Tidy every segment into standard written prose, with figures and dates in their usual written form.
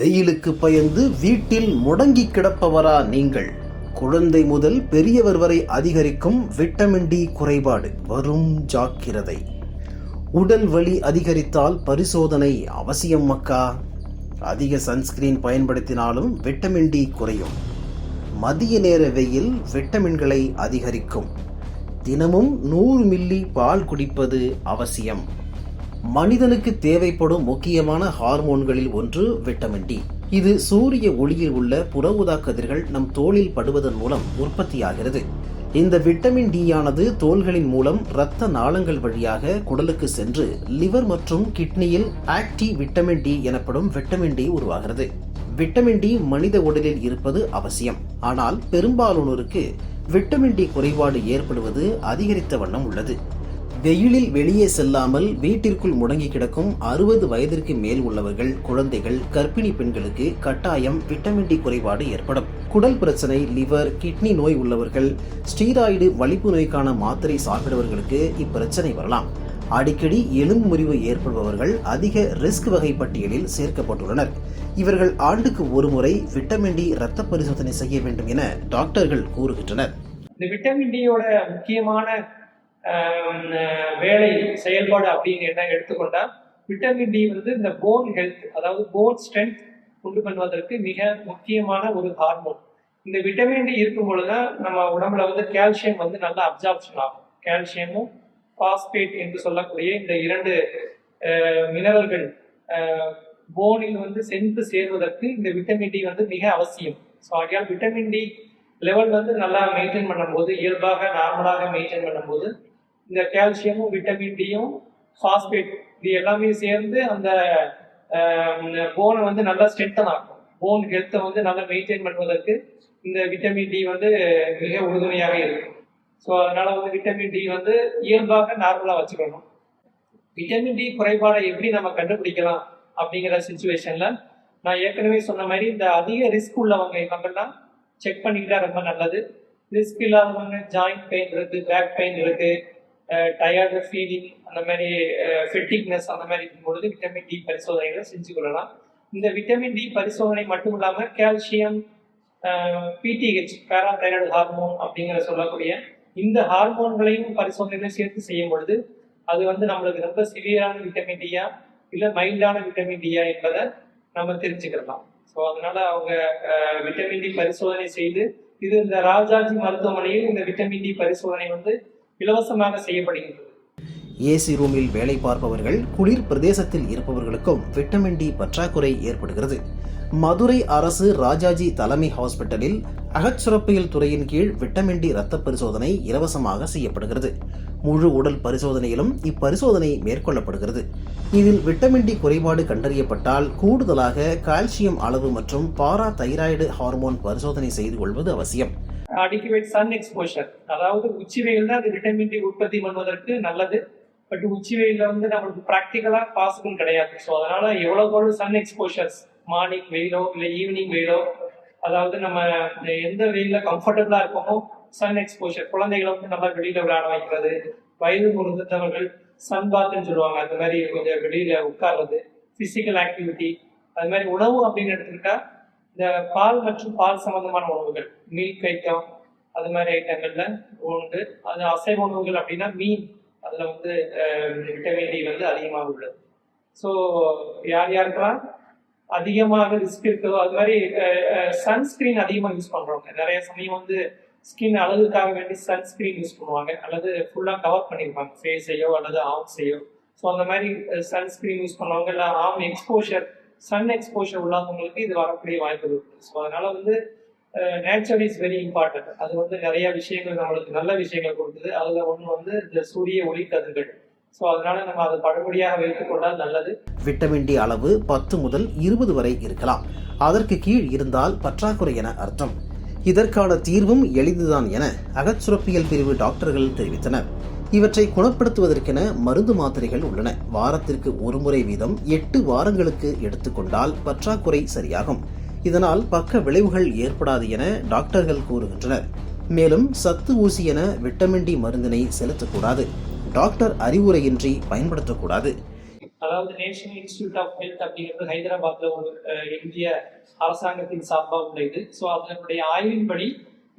வெயிலுக்கு பயந்து வீட்டில் முடங்கி கிடப்பவரா நீங்கள்? குழந்தை முதல் பெரியவர் வரை அதிகரிக்கும் விட்டமின் டி குறைபாடு. வரும் ஜாக்கிரதை. உடல் வலி அதிகரித்தால் பரிசோதனை அவசியம் மக்கா. அதிக சன்ஸ்கிரீன் பயன்படுத்தினாலும் விட்டமின் டி குறையும். மதிய நேர வெயில் விட்டமின்களை அதிகரிக்கும். தினமும் 100 மில்லி பால் குடிப்பது அவசியம். மனிதனுக்கு தேவைப்படும் முக்கியமான ஹார்மோன்களில் ஒன்று விட்டமின் டி. இது சூரிய ஒளியில் உள்ள புற ஊதா கதிர்கள் நம் தோலில் படுவதன் மூலம் உற்பத்தியாகிறது. இந்த விட்டமின் டி ஆனது தோல்களின் மூலம் இரத்த நாளங்கள் வழியாக குடலுக்கு சென்று லிவர் மற்றும் கிட்னியில் ஆக்டி விட்டமின் டி எனப்படும் விட்டமின் டி உருவாகிறது. விட்டமின் டி மனித உடலில் இருப்பது அவசியம். ஆனால் பெரும்பாலானோருக்கு விட்டமின் டி குறைபாடு ஏற்படுவது அதிகரித்த வண்ணம் உள்ளது. வெயிலில் வெளியே செல்லாமல் வீட்டிற்குள் முடங்கி கிடக்கும் 60 வயதிற்கு மேல் உள்ளவர்கள், குழந்தைகள், கர்ப்பிணி பெண்களுக்கு கட்டாயம் விட்டமின் டி குறைபாடு ஏற்படும். குடல் பிரச்சனை, லிவர், கிட்னி நோய் உள்ளவர்கள், ஸ்டீராய்டு வலிப்பு நோய்க்கான மாத்திரை சாப்பிடுவர்களுக்கு இப்பிரச்சனை வரலாம். அடிக்கடி எலும்பு முறிவு ஏற்படுபவர்கள் அதிக ரிஸ்க் வகை பட்டியலில் சேர்க்கப்பட்டுள்ளனர். இவர்கள் ஆண்டுக்கு ஒரு முறை விட்டமின் டி இரத்த பரிசோதனை செய்ய வேண்டும் என டாக்டர்கள் கூறுகின்றனர். இந்த விட்டமின் டியோட முக்கியமான வேலை செயல்பாடு அப்படின்னு என்ன எடுத்துக்கொண்டா, விட்டமின் டி இந்த போன் ஹெல்த், அதாவது போன் ஸ்ட்ரென்த் உண்டு பண்ணுவதற்கு மிக முக்கியமான ஒரு ஹார்மோன். இந்த விட்டமின் டி இருக்கும் பொழுதுதான் நம்ம உடம்புல கால்சியம் நல்லா அப்சார்ப்ஷன் ஆகும். கால்சியமும் பாஸ்பேட் என்று சொல்லக்கூடிய இந்த 2 மினரல்கள் போனில் சென்று சேர்வதற்கு இந்த விட்டமின் டி மிக அவசியம். ஸோ ஆகையால் விட்டமின் டி லெவல் நல்லா மெயின்டைன் பண்ணும்போது, இயல்பாக நார்மலாக மெயின்டைன் பண்ணும்போது, இந்த கால்சியமும் விட்டமின் டியும் பாஸ்பேட் இது எல்லாமே சேர்ந்து அந்த போனை நல்லா ஸ்ட்ரென்தன் ஆகும். போன் ஹெல்த்தை நல்லா மெயின்டைன் பண்ணுவதற்கு இந்த விட்டமின் டி மிக உறுதுணையாக இருக்கும். ஸோ அதனால விட்டமின் டி இயல்பாக நார்மலாக வச்சுக்கணும். விட்டமின் டி குறைபாடை எப்படி நம்ம கண்டுபிடிக்கலாம் அப்படிங்கிற சிச்சுவேஷன்ல நான் ஏற்கனவே சொன்ன மாதிரி இந்த அதிக ரிஸ்க் உள்ளவங்க இவங்கெல்லாம் செக் பண்ணிக்கிட்டா ரொம்ப நல்லது. ரிஸ்க் இல்லாதவங்க ஜாயிண்ட் பெயின் இருக்கு, பேக் பெயின் இருக்கு, டயர்டு ஃபீலிங், அந்த மாதிரி ஃபெட்டிக்னஸ் அந்த மாதிரி இருக்கும்பொழுது விட்டமின் டி பரிசோதனைகளை செஞ்சு கொள்ளலாம். இந்த விட்டமின் டி பரிசோதனை மட்டும் இல்லாமல் கால்சியம், பிடிஹெச் பேராதைராய்டு ஹார்மோன் அப்படிங்கிற சொல்லக்கூடிய இந்த ஹார்மோன்களையும் பரிசோதனைகளை சேர்த்து செய்யும் பொழுது அது நம்மளுக்கு ரொம்ப சிவியரான விட்டமின் டியா இல்லை மைல்டான விட்டமின் டியா என்பதை நம்ம தெரிஞ்சுக்கலாம். ஸோ அதனால அவங்க விட்டமின் டி பரிசோதனை செய்து இது இந்த ராஜாஜி மருத்துவமனையில் இந்த விட்டமின் டி பரிசோதனை இலவசமாக செய்யப்படுகின்றது. ஏசி ரூமில் வேலை பார்ப்பவர்கள், குளிர் பிரதேசத்தில் இருப்பவர்களுக்கும் விட்டமின் டி பற்றாக்குறை ஏற்படுகிறது. மதுரை அரசு ராஜாஜி தலைமை ஹாஸ்பிட்டலில் அகச்சுரப்பியல் துறையின் கீழ் விட்டமின் டி இரத்த பரிசோதனை இலவசமாக செய்யப்படுகிறது. முழு உடல் பரிசோதனையிலும் இப்பரிசோதனை மேற்கொள்ளப்படுகிறது. இதில் விட்டமின் டி குறைபாடு கண்டறியப்பட்டால் கூடுதலாக கால்சியம் அளவு மற்றும் பாரா தைராய்டு ஹார்மோன் பரிசோதனை செய்து கொள்வது அவசியம். அடிக்குவேட் சன் எக்ஸ்போஷர், அதாவது உச்சி வெயில் தான் அது விட்டமின் டி உற்பத்தி பண்ணுவதற்கு நல்லது. பட் உச்சி வெயில நம்மளுக்கு ப்ராக்டிக்கலா பாசிபிள் கிடையாது. ஸோ அதனால எவ்வளவு சன் எக்ஸ்போஷர்ஸ், மார்னிங் வெயிலோ இல்லை ஈவினிங் வெயிலோ, அதாவது நம்ம எந்த வெயில கம்ஃபர்டபுளா இருக்கோமோ சன் எக்ஸ்போஷர், குழந்தைகளை நல்லா வெளியில விளையாட வைக்கிறது, வயது முதிர்ந்தவர்கள் சன் பாத்ன்னு சொல்லுவாங்க, அந்த மாதிரி கொஞ்சம் வெளியில உட்கார்றது, பிசிக்கல் ஆக்டிவிட்டி, அது மாதிரி உணவு அப்படின்னு எடுத்துக்கிட்டா இந்த பால் மற்றும் பால் சம்பந்தமான உணவுகள், மில்க் ஐட்டம், அது மாதிரி ஐட்டங்கள்ல உண்டு. அது அசைவ உணவுகள் அப்படின்னா மீன், அதுல விட்டமின் டி அதிகமாக உள்ளது. ஸோ யார் யாருக்கெல்லாம் அதிகமாக ரிஸ்க் இருக்கோ, அது மாதிரி சன்ஸ்கிரீன் அதிகமாக யூஸ் பண்றவங்க நிறைய சமயம் ஸ்கின் அழகுக்காக வேண்டி சன்ஸ்கிரீன் யூஸ் பண்ணுவாங்க, அல்லது ஃபுல்லா கவர் பண்ணியிருப்பாங்க ஃபேஸையோ அல்லது ஆர்ம்ஸையோ. ஸோ அந்த மாதிரி சன்ஸ்கிரீன் யூஸ் பண்ணுவாங்க. இல்லை ஆர்ம் எக்ஸ்போஷர், சன் எக்ஸ்போஷர் உள்ளவங்களுக்கு இது வரக்கூடிய வாய்ப்புகள் இருக்கு. ஸோ அதனால நேச்சர் இஸ் வெரி இம்பார்ட்டன்ட். அது நிறைய விஷயங்கள் நம்மளுக்கு நல்ல விஷயங்கள் கொடுக்குது. அதுல ஒன்று இந்த சூரிய ஒளி கதிர்கள். ஸோ அதனால நம்ம அதை படுபடியாக வைத்துக் கொண்டால் நல்லது. விட்டமின் டி அளவு 10 முதல் 20 வரை இருக்கலாம். அதற்கு கீழ் இருந்தால் பற்றாக்குறை என அர்த்தம். இதற்கான தீர்வும் எளிதுதான் என அகச்சுரப்பியல் பிரிவு டாக்டர்கள் தெரிவித்தனர். இவற்றை குணப்படுத்துவதற்கென மருந்து மாத்திரைகள் உள்ளன. வாரத்திற்கு ஒரு முறை வீதம் 8 வாரங்களுக்கு எடுத்துக்கொண்டால் பற்றாக்குறை சரியாகும். இதனால் பக்க விளைவுகள் ஏற்படாது என டாக்டர்கள் கூறுகின்றனர். மேலும் சத்து ஊசி என விட்டமின் டி மருந்தினை செலுத்தக்கூடாது. டாக்டர் அறிவுரையின்றி பயன்படுத்தக்கூடாது. அதாவது நேஷனல் இன்ஸ்டிடியூட் ஆஃப் ஹெல்த் அப்படிங்கிறது ஹைதராபாத்ல ஒரு இந்திய அரசாங்கத்தின் சார்பாக உள்ள இது. ஸோ அதனுடைய ஆய்வின்படி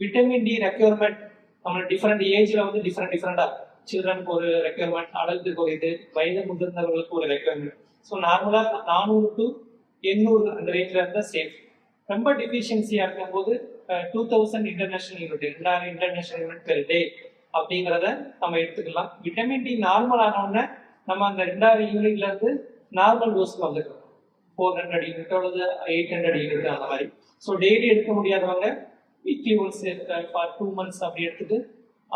விட்டமின் டி ரெக்யர்மெண்ட் நம்ம டிஃப்ரெண்ட் ஏஜ்ல வந்து டிஃப்ரெண்டா இருக்கும். சில்ட்ரனுக்கு ஒரு ரெக்யர்மெண்ட், அடல்ட்டுக்கு ஒரு இது, வயது முதிர்ந்தவர்களுக்கு ஒரு ரெக்யர்மெண்ட். ஸோ நார்மலா 400 to 800 அந்த ரேஞ்சில் இருந்தால் சேஃப். ரொம்ப டிஃபிஷியன்சியா இருக்கும்போது 2000 international unit, 2000 international unit per day அப்படிங்கிறத நம்ம எடுத்துக்கலாம். விட்டமின் டி நார்மல் ஆனோடனே நம்ம அந்த 2000 யூனிட்ல இருந்து நார்மல் டோஸ்க்கு வந்துக்கிறோம். 400 யூனிட் அல்லது 800 யூனிட் அந்த மாதிரி. ஸோ டெய்லி எடுக்க முடியாதவங்க வீக்லி ஒன்ஸ் ஃபார் 2 months அப்படி எடுத்துட்டு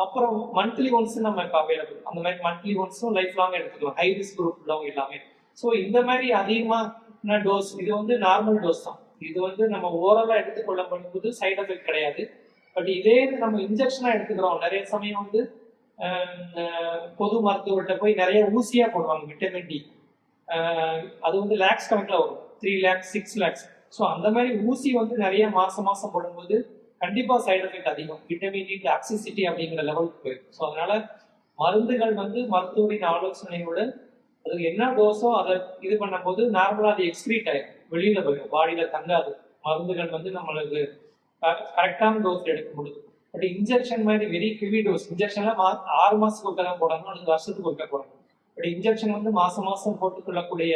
அப்புறம் மந்த்லி ஒன்ஸ் நம்ம இப்போ அவைலபிள். அந்த மாதிரி மந்த்லி ஒன்ஸும் லைஃப் லாங் எடுத்துக்கலாம், ஹை ரிஸ்க் குரூப் உள்ளவங்க எல்லாமே. ஸோ இந்த மாதிரி அதிகமான டோஸ் இது வந்து நார்மல் டோஸ் தான். இது வந்து நம்ம ஓரலாக எடுத்துக்கொள்ளப்படும் போது சைட் எஃபெக்ட் கிடையாது. பட் இதே நம்ம இன்ஜெக்ஷனா எடுத்துக்கிறோம். நிறைய சமயம் வந்து பொது மருத்துவர்கிட்ட போய் நிறைய ஊசியா போடுவாங்க விட்டமின் டி. அது வந்து லேக்ஸ் கணக்கில் வரும், 3 lakhs 6 lakhs. ஸோ அந்த மாதிரி ஊசி வந்து நிறைய மாசம் போடும்போது கண்டிப்பா சைடு எஃபெக்ட் அதிகம். விட்டமின் டி டாக்ஸிசிட்டி அப்படிங்கிற லெவலுக்கு போயிடும். ஸோ அதனால மருந்துகள் வந்து மருத்துவரின் ஆலோசனையோட அது என்ன டோஸோ அதை இது பண்ணும்போது நார்மலா அது எக்ஸ்கிரீட் ஆயிடும், வெளியில போயிடும், பாடியில தங்காது. மருந்துகள் வந்து நம்மளுக்கு கரெக்டான டோஸ் எடுக்க முடியும். பட் இன்ஜெக்ஷன் மாதிரி வெரி ஹெவி டோஸ் இன்ஜெக்ஷன்லாம் 6 மாசத்துக்கு ஒருக்க தான் போடணும் அல்லது வருஷத்துக்கு ஒருக்க போடணும். பட் இன்ஜெக்ஷன் வந்து மாசம் போட்டுக்கொள்ளக்கூடிய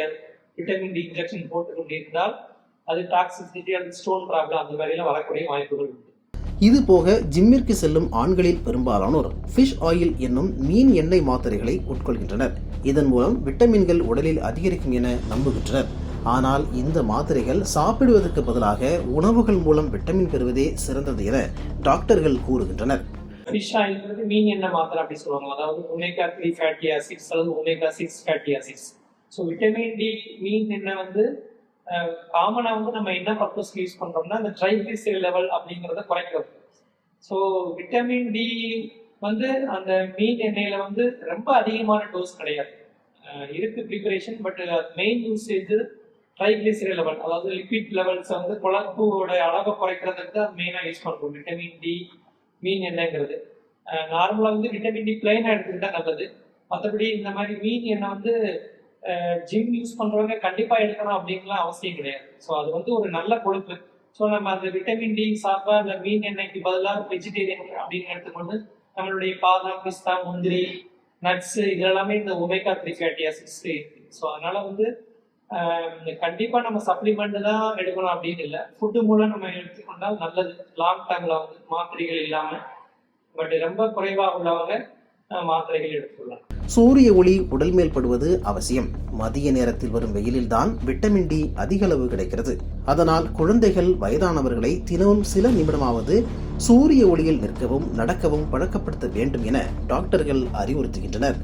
விட்டமின் டி இன்ஜெக்ஷன் போட்டுக்கொண்டிருந்தால் அது டாக்ஸிசிட்டி அல்லது ஸ்டோன் ப்ராப்ளம் அந்த மாதிரிலாம் வரக்கூடிய வாய்ப்புகள் உண்டு. இது போக ஜிம்மிற்கு செல்லும் ஆண்களில் பெரும்பாலானோர் ஃபிஷ் ஆயில் என்னும் மீன் எண்ணெய் மாத்திரைகளை உட்கொள்கின்றனர். இதன் மூலம் விட்டமின்கள் உடலில் அதிகரிக்கும் என நம்புகின்றனர். ஆனால் இந்த மாத்திரைகள் சாப்பிடுவதற்கு பதிலாக உணவுகள் மூலம் விட்டமின் பெறுவதே சிறந்தது என டாக்டர்கள் கூறுகின்றனர். ஃபிஷ் ஆயில்ங்கிறது மீன் எண்ணெய் மாத்திரை அப்படி சொல்லுவாங்க. அதாவது ஒமேகா 3 ஃபேட்டி ஆசிட்ஸ் அல்லது omega 6 fatty acids. So vitamin D மீன் எண்ணெய் வந்து காமனா வந்து நம்ம என்ன பர்பஸ்க்கு யூஸ் பண்றோம்னா அந்த ட்ரைகிளிசரைட் லெவல் அப்படிங்கிறத குறைக்கிறது. ஸோ விட்டமின் டி வந்து அந்த மீன் எண்ணெயில வந்து ரொம்ப அதிகமான டோஸ் கிடையாது, இருக்கு preparation. But main usage triglyceride level, அதாவது லிபிட் லெவல்ஸ் வந்து கொழுப்போட அளவை குறைக்கிறதுக்கு தான் மெயினாக யூஸ் பண்ணுறோம் விட்டமின் டி மீன் எண்ணெய்ங்கிறது. நார்மலாக வந்து விட்டமின் டி பிளைனாக எடுத்துக்கிட்டா நல்லது. மற்றபடி இந்த மாதிரி மீன் எண்ணெய் வந்து ஜிம் யூஸ் பண்ணுறவங்க கண்டிப்பாக எடுக்கணும் அப்படின்லாம் அவசியம் கிடையாது. ஸோ அது வந்து ஒரு நல்ல கொழுப்பு. ஸோ நம்ம அந்த விட்டமின் டி சாப்பிட்டா அந்த மீன் எண்ணெய்க்கு பதிலாக வெஜிடேரியன் அப்படின்னு எடுத்துக்கொண்டு நம்மளுடைய பாதாம், பிஸ்தா, முந்திரி, நட்ஸ் இதெல்லாமே இந்த ஒமேகா 3 ஃபேட்டி ஆசிட்ஸ் இருக்கு. ஸோ அதனால வந்து கண்டிப்பாக நம்ம சப்ளிமெண்ட் தான் எடுக்கணும் அப்படின்னு இல்லை, ஃபுட்டு மூலம் நம்ம எடுத்துக்கொண்டால் நல்லது. லாங் டேர்மில் வந்து மாத்திரைகள் இல்லாமல். பட் ரொம்ப குறைவாக உள்ளவங்க மாத்திரைகள் எடுத்துக்கலாம். சூரிய ஒளி உடல் மேல் படுவது அவசியம். மதிய நேரத்தில் வரும் வெயிலில்தான் விட்டமின் டி அதிக அளவு கிடைக்கிறது. அதனால் குழந்தைகள், வயதானவர்களை தினமும் சில நிமிடமாவது சூரிய ஒளியில் நிற்கவும் நடக்கவும் பழக்கப்படுத்த வேண்டும் என டாக்டர்கள் அறிவுறுத்துகின்றனர்.